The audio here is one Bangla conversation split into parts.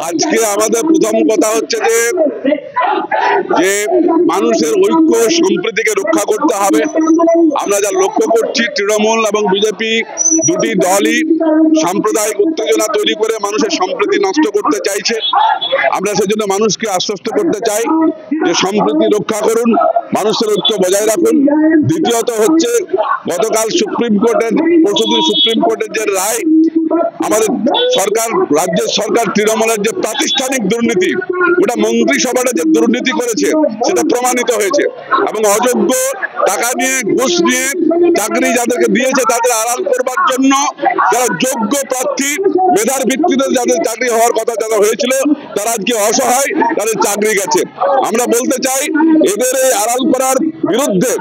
আজকে আমাদের প্রথম কথা হচ্ছে যে মানুষের ঐক্য সম্প্রীতিকে রক্ষা করতে হবে। আমরা যা লক্ষ্য করছি, তৃণমূল এবং বিজেপি দুটি দলই সাম্প্রদায়িক উত্তেজনা তৈরি করে মানুষের সম্প্রীতি নষ্ট করতে চাইছে। আমরা সেজন্য মানুষকে আশ্বস্ত করতে চাই যে সম্প্রীতি রক্ষা করুন, মানুষের ঐক্য বজায় রাখুন। দ্বিতীয়ত হচ্ছে গতকাল সুপ্রিম কোর্টের যে রায়, আমাদের সরকার, রাজ্যের সরকার তৃণমূলের যে প্রাতিষ্ঠানিক দুর্নীতি, ওটা মন্ত্রিসভাটা যে দুর্নীতি করেছে সেটা প্রমাণিত হয়েছে এবং অযোগ্য টাকা নিয়ে, ঘুষ নিয়ে চাকরি যাদেরকে দিয়েছে তাদের আড়াল করবার জন্য যারা যোগ্য প্রার্থী, মেধার ভিত্তিতে যাদের চাকরি হওয়ার কথা যারা হয়েছিল তারা আজকে অসহায়, তাদের চাকরি গেছে। আমরা বলতে চাই এদের এই আড়াল করার বিরুদ্ধে,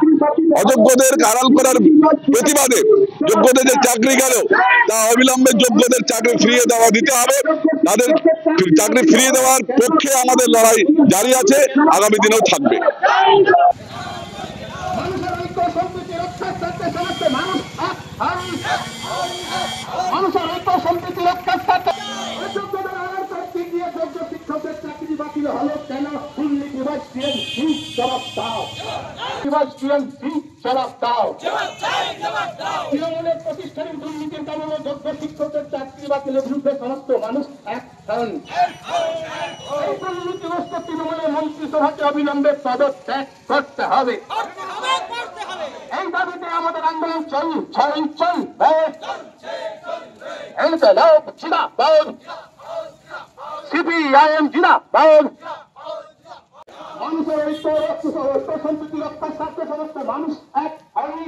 অযোগ্যদের আড়াল করার প্রতিবাদে যোগ্যদের যে চাকরি গেল তা অবিলম্বে যোগ্যদের চাকরি ফিরিয়ে দেওয়া দিতে হবে। তাদের চাকরি ফিরিয়ে দেওয়ার পক্ষে আমাদের লড়াই জারি আছে, আগামী দিনেও থাকবে। তৃণমূলের প্রতিষ্ঠানিক দুর্নীতির কারণে যোগ্য শিক্ষকের চাকরি বাতিলের বিরুদ্ধে সমস্ত মানুষ এক হন। দুর্নীতিগ্রস্ত তৃণমূলের মন্ত্রিসভাকে অবিলম্বে পদত্যাগ করতে হবে। এই দাবিতে আমাদের আন্দোলন চলবে। ইনকিলাব জিন্দাবাদ, সিপিআইএম জিন্দাবাদ। মানুষের ঐক্য সম্প্রীতি রক্ষার স্বার্থে সমস্ত মানুষ এক হয়নি।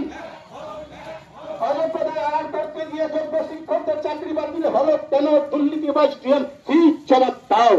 অযোগ্যতায় আড়াল করতে গিয়ে যোগ্য শিক্ষকদের চাকরি বাতিল হলো কেন? দুর্নীতিবাজ জবাব দাও।